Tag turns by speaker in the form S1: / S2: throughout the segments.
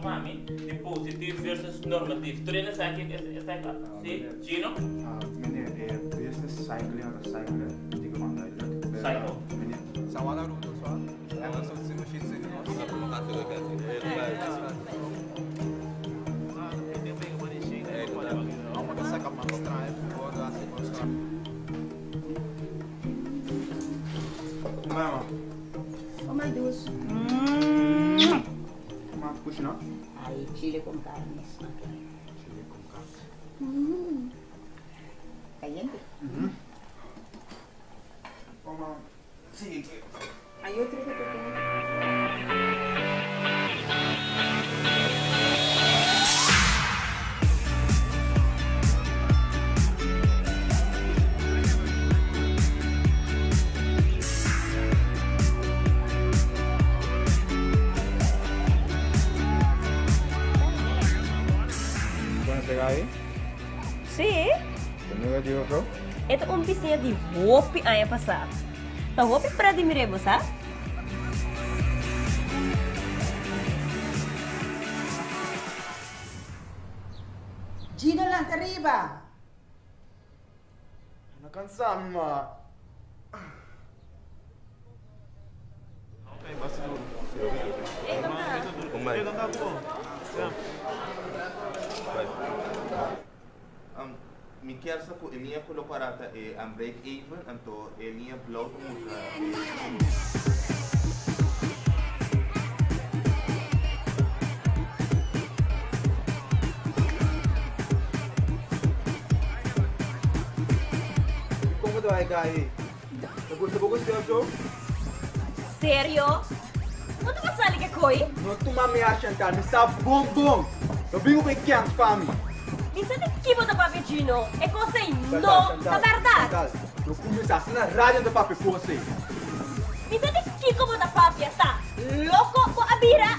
S1: para mim de positivo versus normativo. Treina sabe o que é isso? Sim, Gino?
S2: Meneer, business cycling of cycle, digo manda.
S1: Cycle.
S3: Sawala ruto só. É uma só se mexer sem nós. Só para matar tudo aqui. Vamos passar com a mão estranha, vou dar assim com os caras.
S2: Mama.
S4: Oh my Deus.
S2: Mas puxa não?
S4: Aí, chile com carne.
S2: Chile com carne.
S4: Caliente.
S2: Vamos. Sim.
S4: Aí outro que eu tenho.
S2: Quando chegar aí,
S5: Sim,
S2: comigo eu digo que
S5: ito umpisnya di Hopi ay pasar. Ta Hopi para di mirebo sa?
S4: Gino lang arriba.
S2: Nakansama.
S6: Mi quer sa ko inia ko lo parata am break even anto inia blow musa.
S2: Como tu vai cair? Bagus jogo?
S5: Seryo? Ano ka sali ka koi?
S2: Não tu mami achantar, me sabe bom. Eu vim com pequenos para mim.
S5: Minsan di kibo da papi Gino. E cosa no sa verdad?
S2: Eu começasse na rádio do papi você.
S5: Minsan di kiko mo da papi ta. Loko mo abira.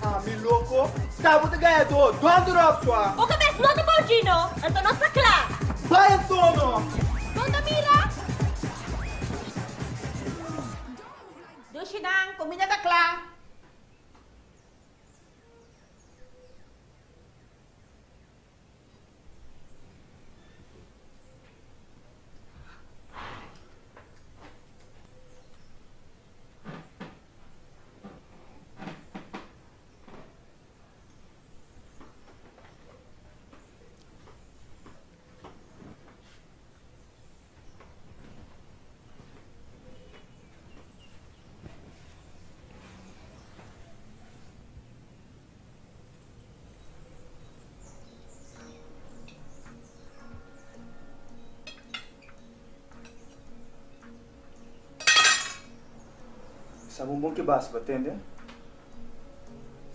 S2: Ah, me louco. Sabe o que ganha do? Dono do rock sua.
S5: O ka bes no to mo Gino. Anto no sakla.
S2: Vai, Antono.
S5: Donda mira.
S4: Doshidang, comida da clã.
S2: Sabe um bom que basta, entende?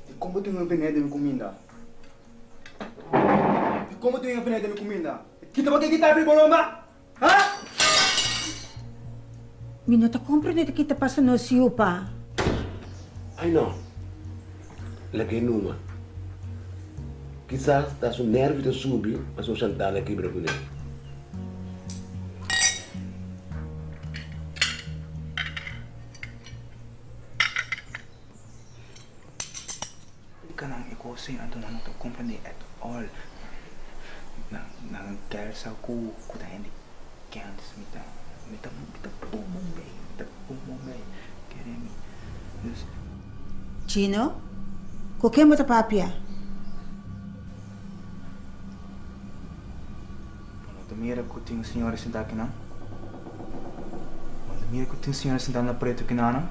S2: E como tu envenenas minha comida? E como tu envenenas minha comida? Kita pakai kita beli bolomba? Hah?
S4: Minuta, compra nito kita pa sa nosio pa.
S7: Ai não. Lagi numa. Quizás está su nervo de subir, mas o chantal aqui para poder.
S2: Kanang ikusin ato na to company at all. Nang care sa ku tayo hindi can't mita bumong Keremi.
S4: Gino, kuke mo ta papia.
S2: Mira que tem senhora sentada aqui não? Mira que tem senhora sentada na preto aqui não?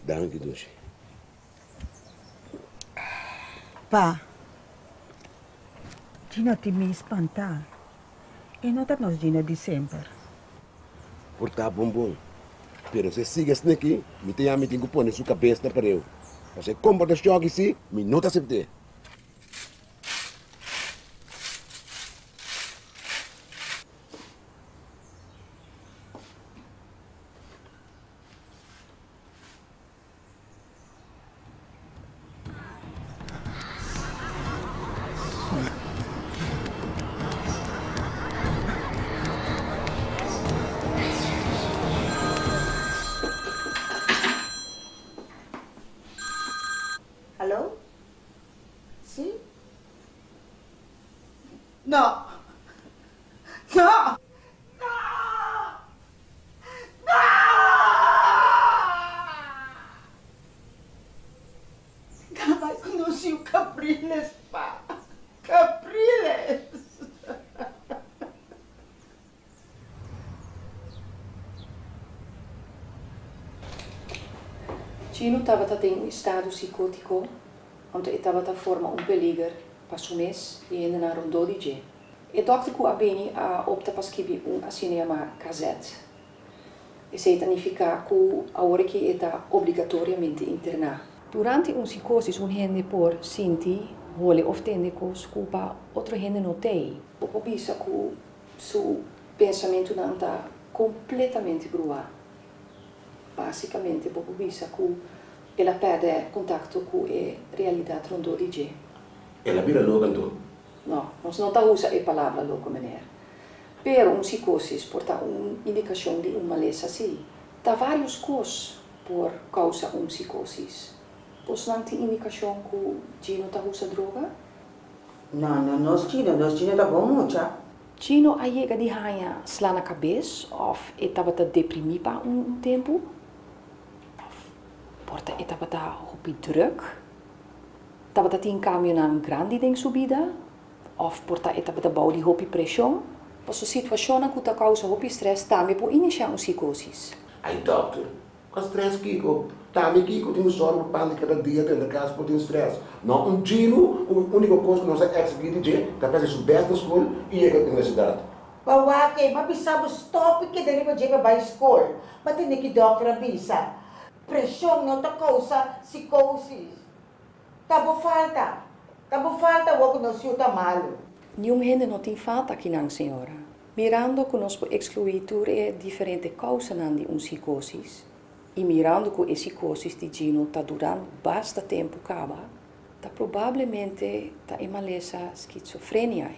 S7: Dank je, Doosje.
S4: Pa, Gino ti mi espanta. E não tá nós Gino December.
S7: Porta bombom. Pero se sigue aqui, me tem a me tenho pôr na sua cabeça para eu. Você compra das jogos assim, me não aceitar.
S4: Alô? Sim? Não! Não! Gamay conheci o Capriles, pá! Capriles!
S8: Gino estava em um estado psicótico, onde estava a formar perigo para o mês e ainda na rondou de G. E dokter que abeni a opta para escrever cinema cassette. E se significa que a hora que está obrigatoriamente internado. Durante psicose, gente por sinti, vole of tende que scupa outra gente notei. Popo bisa que seu pensamento não está completamente gruado. Basicamente, popo bisa que ela perde contato com a realidade rondou de G.
S7: Ela vira louca, então?
S8: Não, nós não está usando a palavra louca, maneira. Pero psicose porta indicação de maleza assim. Há vários coisas por causa psicose. Pois não tem indicação que Gino está usando droga?
S4: Não, nós Gino tá bom muito.
S8: Gino a chega de ranha slá na cabeça, ou estava deprimido para tempo, porta estava op druk, estava em caminho na grande ding subida, ou porta estava bau de hopi pressão, pois a situação que está causa hopi stress também pode iniciar psicose.
S7: Ai, dokter, com stress Kiko, também Kiko tem sorte para que cada dia tem casa por stress. Não, Gino, a única coisa que nós executar é que está fazendo bem na escola e ir à universidade.
S4: Bawake, mabisabo stop que deriva jega ba school. Pati ni ki doktora bisa. Pressão não tá causa psicose. Tabo falta o que nós tá malo.
S8: Nenhum gente não tem falta aqui não, senhora. Mirando que nós podemos excluir diferentes causas de psicose e mirando que a psicose de Gino está durando bastante tempo, está provavelmente em maleza esquizofrenia.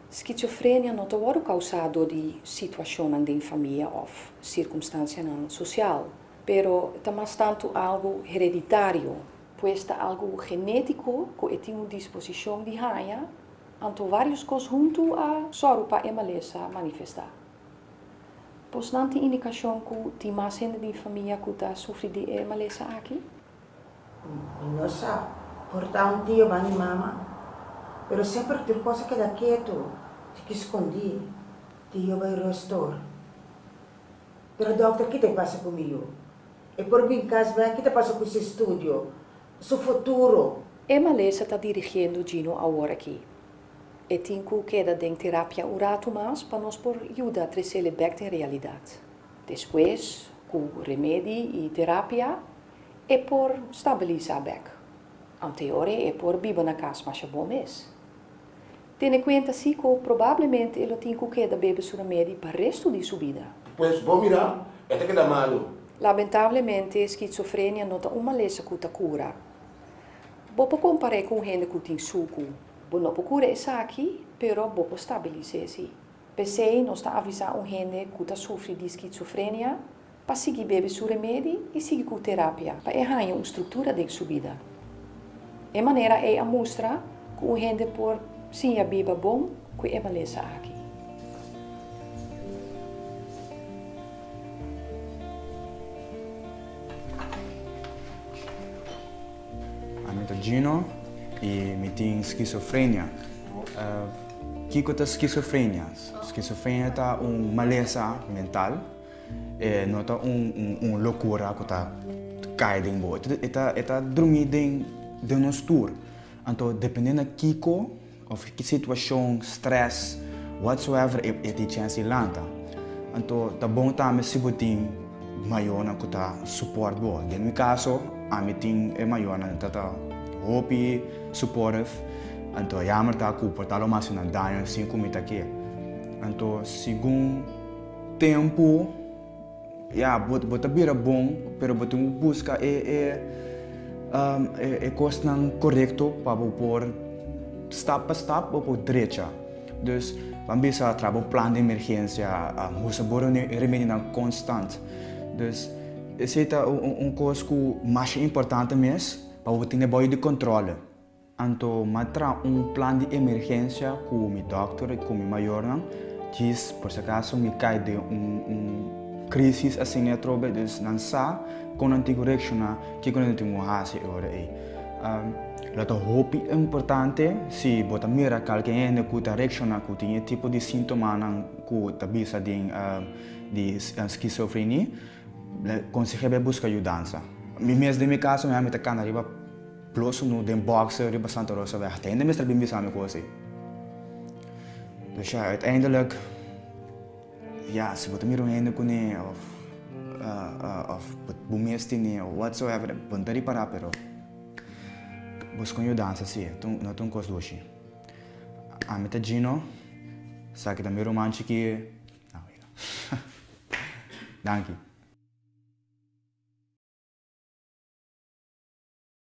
S8: Schizofrenia não é causado de situação de família ou circunstância social, pero é mais tanto algo hereditário, pois é algo genético que tem uma disposição de raia, então vários coisas junto a soro para a maleza manifestar. Pois não tem indicação que tem mais gente de família que está sofrendo de maleza aqui?
S4: Não sabe, portar dia vai mama, pero sempre tem coisa que dá quieto. Que escondi, tio vai restaurar. Pero dokter, kita passa comigo. E por mim, caso bem, kita passa com esse estúdio. Seu futuro.
S8: A maleza está dirigindo Gino agora aqui. E tem que queda de terapia um rato mais para nos por ajudar a trazer ele back na realidade. Depois, com remédio e terapia, é por estabilizar back. Anteriormente, é por viver na casa mais bom mês. Tendo em conta assim que provavelmente ele tem que queda beber seu remédio para o resto de sua vida.
S7: Pois, bom mirar, é que dá malo.
S8: Lamentavelmente, a esquizofrenia não é uma maleza que cura. Vou comparar com gente que tem suco. Vou não cura isso aqui, pero vou estabilizar-se. Pensei, nós está avisando gente que sofre de esquizofrenia para seguir beber seu remédio e seguir com terapia, para errar uma estrutura de sua vida. De maneira é a mostra que o gente por sim a biba bom que é maleza aqui.
S3: Amito Gino e me tem esquizofrenia. Que é esquizofrenia? Esquizofrenia é uma maleza mental, não é uma loucura que está
S2: cai ding bo. Eta dormir ding nos tour. Então, dependendo da Kiko, of que situação, stress, whatsoever, tem chance de lança. Então, tá bom também se botin maior na kuta support bo. No meu caso, a mim tem é maior na tata hope supportive. Então, jammer tá com portalo mais na danha assim como tá aqui. Então, segundo tempo, bota bira bom, pero bota busca coisa correto para pôr step por step para direita. Dus, vamos ver se trabalho plano de emergência, moça bora remédio constante. Dus, esse é coisa que mais importante mesmo, para ter boa de controle. Então, matra plano de emergência com o meu doutor e com o meu maior, diz, por se acaso, me cai de crise assim na trobe, dus não sa com antigo reacciona que com antigo hasi ora aí. Lato hope é importante se bota mira alguém que tá reacciona com tinha tipo de sintoma não que tá bisa de esquizofrenia, consegue buscar ajuda. Me mesmo de meu caso, me tá cana riba plus no den boxer riba Santa Rosa weg. Ainda mesmo bem bisa me coisa. Dus ja, uiteindelijk, ja, se bota mira ainda com ne of bumestine or whatsoever, pontari para pero busco ajudança sim, não tem coisa doce. A meta Gino, sabe que também romântico que, não, danke.